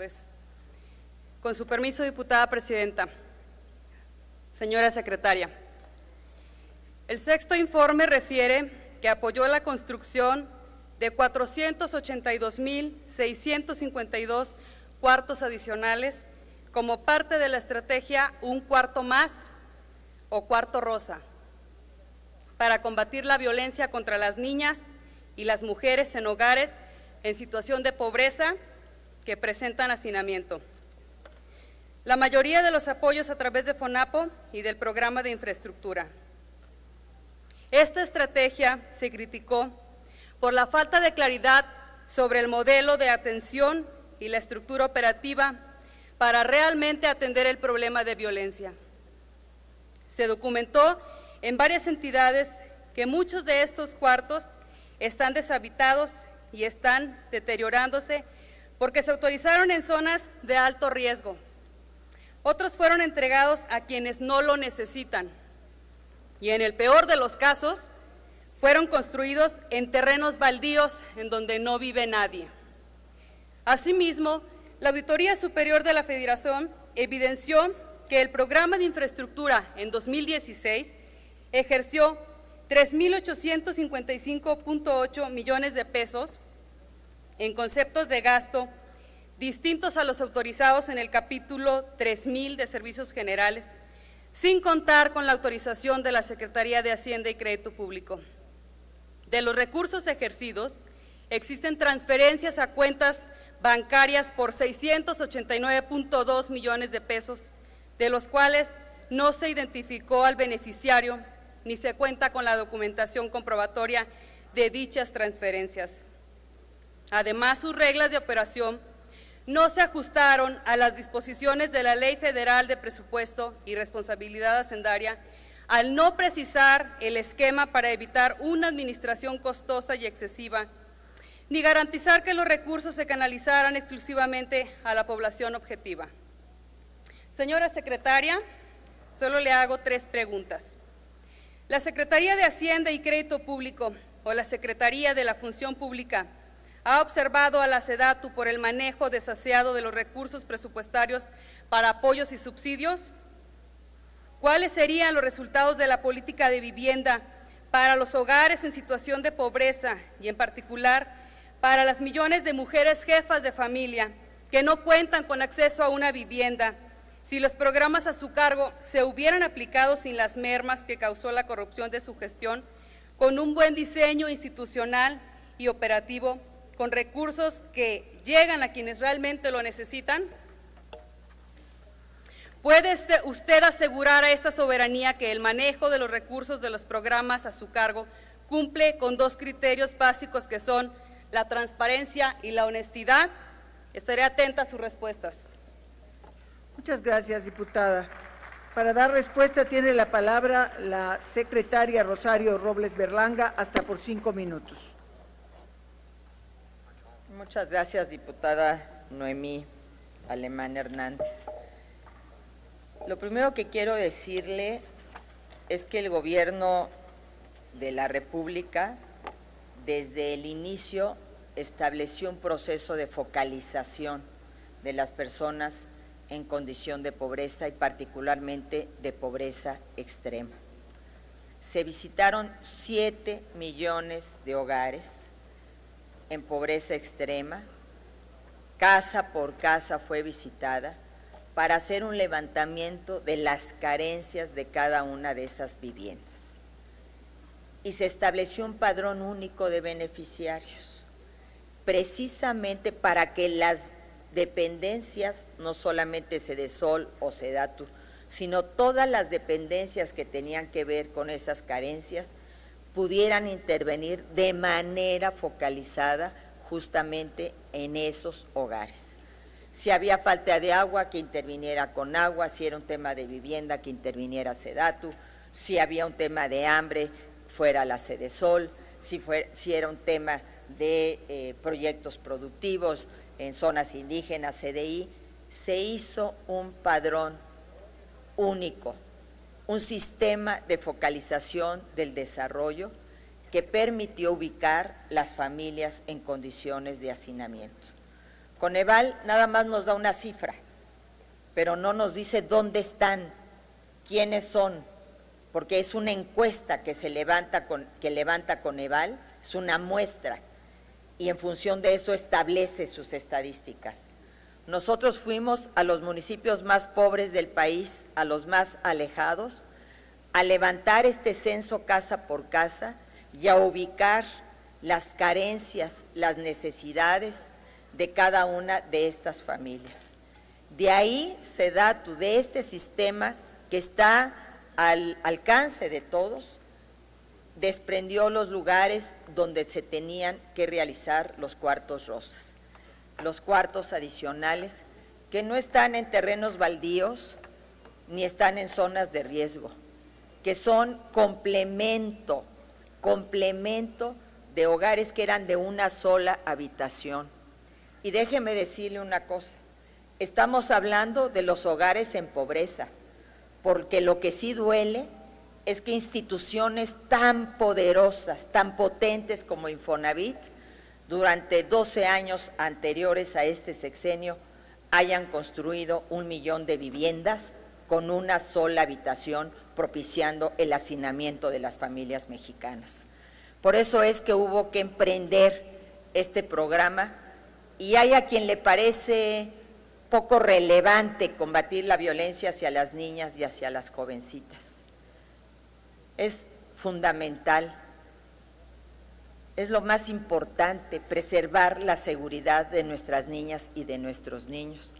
tardes. Con su permiso, diputada presidenta. Señora secretaria, el sexto informe refiere que apoyó la construcción de 482,652 cuartos adicionales como parte de la estrategia Un Cuarto Más o Cuarto Rosa para combatir la violencia contra las niñas y las mujeres en hogares en situación de pobreza que presentan hacinamiento. La mayoría de los apoyos a través de FONAPO y del programa de infraestructura. Esta estrategia se criticó por la falta de claridad sobre el modelo de atención y la estructura operativa para realmente atender el problema de violencia. Se documentó en varias entidades que muchos de estos cuartos están deshabitados y están deteriorándose porque se autorizaron en zonas de alto riesgo. Otros fueron entregados a quienes no lo necesitan y en el peor de los casos fueron construidos en terrenos baldíos en donde no vive nadie. Asimismo, la Auditoría Superior de la Federación evidenció que el programa de infraestructura en 2016 ejerció 3,855,8 millones de pesos en conceptos de gasto distintos a los autorizados en el capítulo 3000 de Servicios Generales, sin contar con la autorización de la Secretaría de Hacienda y Crédito Público. De los recursos ejercidos, existen transferencias a cuentas bancarias por 689,2 millones de pesos, de los cuales no se identificó al beneficiario ni se cuenta con la documentación comprobatoria de dichas transferencias. Además, sus reglas de operación no se ajustaron a las disposiciones de la Ley Federal de Presupuesto y Responsabilidad Hacendaria al no precisar el esquema para evitar una administración costosa y excesiva, ni garantizar que los recursos se canalizaran exclusivamente a la población objetiva. Señora secretaria, solo le hago 3 preguntas. ¿La Secretaría de Hacienda y Crédito Público o la Secretaría de la Función Pública ha observado a la SEDATU por el manejo desaseado de los recursos presupuestarios para apoyos y subsidios? ¿Cuáles serían los resultados de la política de vivienda para los hogares en situación de pobreza y en particular para las millones de mujeres jefas de familia que no cuentan con acceso a una vivienda, si los programas a su cargo se hubieran aplicado sin las mermas que causó la corrupción de su gestión, con un buen diseño institucional y operativo, con recursos que llegan a quienes realmente lo necesitan? ¿Puede usted asegurar a esta soberanía que el manejo de los recursos de los programas a su cargo cumple con 2 criterios básicos que son la transparencia y la honestidad? Estaré atenta a sus respuestas. Muchas gracias, diputada. Para dar respuesta tiene la palabra la secretaria Rosario Robles Berlanga, hasta por 5 minutos. Muchas gracias, diputada Noemí Alemán Hernández. Lo primero que quiero decirle es que el Gobierno de la República, desde el inicio, estableció un proceso de focalización de las personas en condición de pobreza y particularmente de pobreza extrema. Se visitaron 7 millones de hogares en pobreza extrema, casa por casa fue visitada para hacer un levantamiento de las carencias de cada una de esas viviendas. Y se estableció un padrón único de beneficiarios, precisamente para que las dependencias, no solamente Sedesol o Sedatu, sino todas las dependencias que tenían que ver con esas carencias, pudieran intervenir de manera focalizada justamente en esos hogares. Si había falta de agua, que interviniera con agua; si era un tema de vivienda, que interviniera Sedatu; si había un tema de hambre, fuera la Sedesol; si era un tema de proyectos productivos en zonas indígenas, CDI. Se hizo un padrón único, un sistema de focalización del desarrollo que permitió ubicar las familias en condiciones de hacinamiento. Coneval nada más nos da una cifra, pero no nos dice dónde están, quiénes son, porque es una encuesta que levanta Coneval, es una muestra, y en función de eso establece sus estadísticas. Nosotros fuimos a los municipios más pobres del país, a los más alejados, a levantar este censo casa por casa y a ubicar las carencias, las necesidades de cada una de estas familias. De ahí se da de este sistema que está al alcance de todos, desprendió los lugares donde se tenían que realizar los cuartos rosas, los cuartos adicionales que no están en terrenos baldíos ni están en zonas de riesgo, que son complemento de hogares que eran de una sola habitación. Y déjeme decirle una cosa, estamos hablando de los hogares en pobreza, porque lo que sí duele es que instituciones tan poderosas, tan potentes como Infonavit, durante 12 años anteriores a este sexenio, hayan construido 1 millón de viviendas con una sola habitación, propiciando el hacinamiento de las familias mexicanas. Por eso es que hubo que emprender este programa, y hay a quien le parece poco relevante combatir la violencia hacia las niñas y hacia las jovencitas. Es fundamental, es lo más importante, preservar la seguridad de nuestras niñas y de nuestros niños.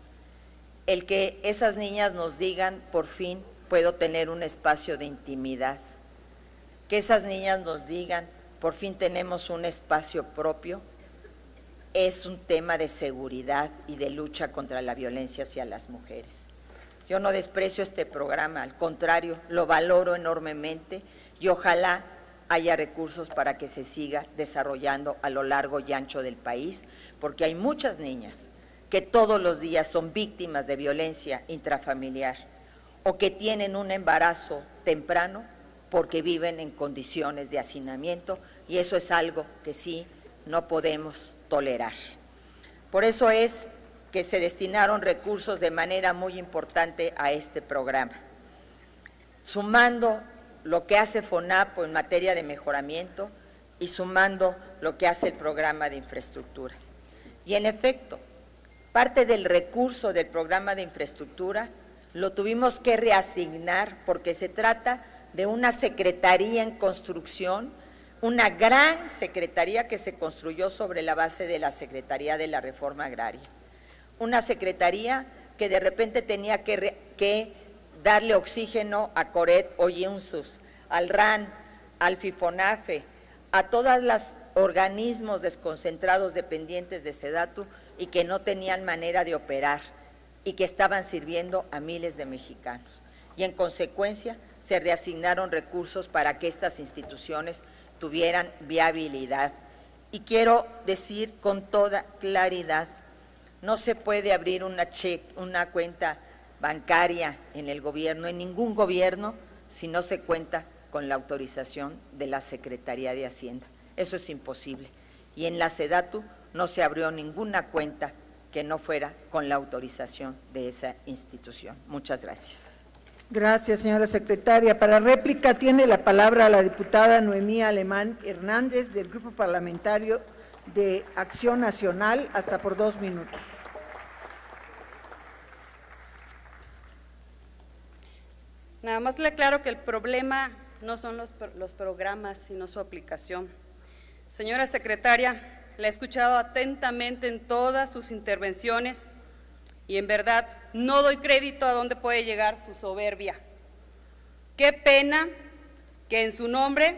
El que esas niñas nos digan, por fin puedo tener un espacio de intimidad, que esas niñas nos digan, por fin tenemos un espacio propio, es un tema de seguridad y de lucha contra la violencia hacia las mujeres. Yo no desprecio este programa, al contrario, lo valoro enormemente y ojalá haya recursos para que se siga desarrollando a lo largo y ancho del país, porque hay muchas niñas que todos los días son víctimas de violencia intrafamiliar o que tienen un embarazo temprano porque viven en condiciones de hacinamiento, y eso es algo que sí no podemos tolerar. Por eso es que se destinaron recursos de manera muy importante a este programa. Sumando lo que hace FONAPO en materia de mejoramiento y sumando lo que hace el programa de infraestructura. Y en efecto, parte del recurso del programa de infraestructura lo tuvimos que reasignar porque se trata de una secretaría en construcción, una gran secretaría que se construyó sobre la base de la Secretaría de la Reforma Agraria. Una secretaría que de repente tenía que darle oxígeno a Coret Oyunsus, al RAN, al FIFONAFE, a todos los organismos desconcentrados dependientes de SEDATU y que no tenían manera de operar y que estaban sirviendo a miles de mexicanos. Y en consecuencia se reasignaron recursos para que estas instituciones tuvieran viabilidad. Y quiero decir con toda claridad, no se puede abrir una cuenta bancaria en el gobierno, en ningún gobierno, si no se cuenta con la autorización de la Secretaría de Hacienda. Eso es imposible. Y en la SEDATU no se abrió ninguna cuenta que no fuera con la autorización de esa institución. Muchas gracias. Gracias, señora secretaria. Para réplica tiene la palabra la diputada Noemí Alemán Hernández, del Grupo Parlamentario de Acción Nacional, hasta por 2 minutos. Nada más le aclaro que el problema no son los programas, sino su aplicación. Señora secretaria, la he escuchado atentamente en todas sus intervenciones y en verdad no doy crédito a dónde puede llegar su soberbia. Qué pena que su nombre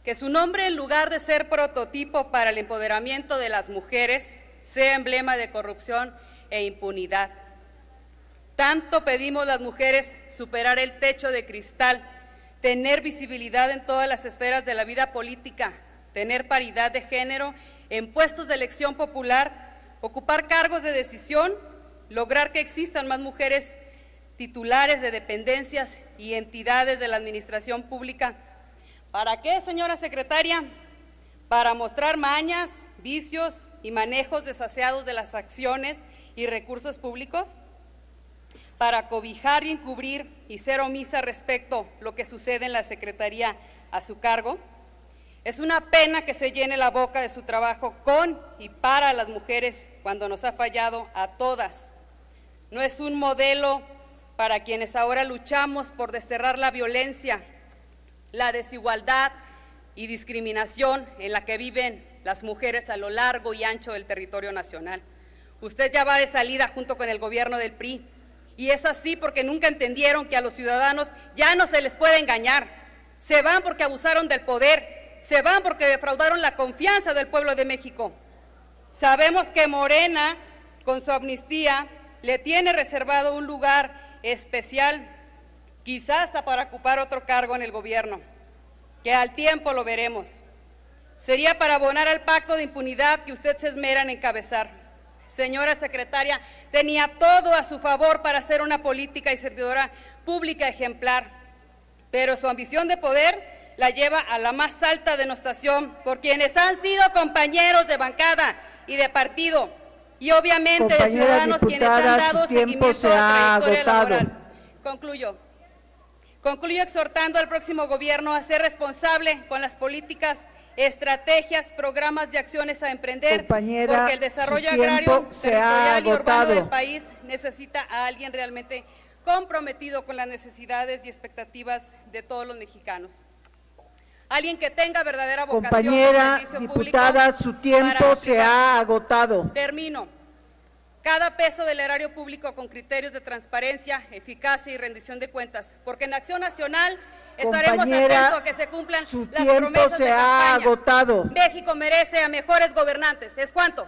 en lugar de ser prototipo para el empoderamiento de las mujeres, sea emblema de corrupción e impunidad. Tanto pedimos las mujeres superar el techo de cristal, tener visibilidad en todas las esferas de la vida política, tener paridad de género en puestos de elección popular, ocupar cargos de decisión, lograr que existan más mujeres titulares de dependencias y entidades de la administración pública. ¿Para qué, señora secretaria? ¿Para mostrar mañas, vicios y manejos desaseados de las acciones y recursos públicos? Para cobijar y encubrir y ser omisa respecto a lo que sucede en la Secretaría a su cargo. Es una pena que se llene la boca de su trabajo con y para las mujeres cuando nos ha fallado a todas. No es un modelo para quienes ahora luchamos por desterrar la violencia, la desigualdad y discriminación en la que viven las mujeres a lo largo y ancho del territorio nacional. Usted ya va de salida junto con el gobierno del PRI, y es así porque nunca entendieron que a los ciudadanos ya no se les puede engañar. Se van porque abusaron del poder, se van porque defraudaron la confianza del pueblo de México. Sabemos que Morena, con su amnistía, le tiene reservado un lugar especial, quizás hasta para ocupar otro cargo en el gobierno, que al tiempo lo veremos. Sería para abonar al pacto de impunidad que usted se esmera en encabezar. Señora secretaria, tenía todo a su favor para ser una política y servidora pública ejemplar, pero su ambición de poder la lleva a la más alta denostación por quienes han sido compañeros de bancada y de partido, y obviamente de ciudadanos quienes han dado seguimiento a la trayectoria laboral. Concluyo exhortando al próximo gobierno a ser responsable con las políticas, estrategias, programas de acciones a emprender, porque el desarrollo agrario, territorial y urbano del país necesita a alguien realmente comprometido con las necesidades y expectativas de todos los mexicanos. Alguien que tenga verdadera vocación de servicio público. Diputada, su tiempo se ha agotado. Termino. Cada peso del erario público con criterios de transparencia, eficacia y rendición de cuentas, porque en Acción Nacional estaremos atentos a que se cumplan las promesas de campaña. Agotado. México merece a mejores gobernantes. ¿Es cuánto?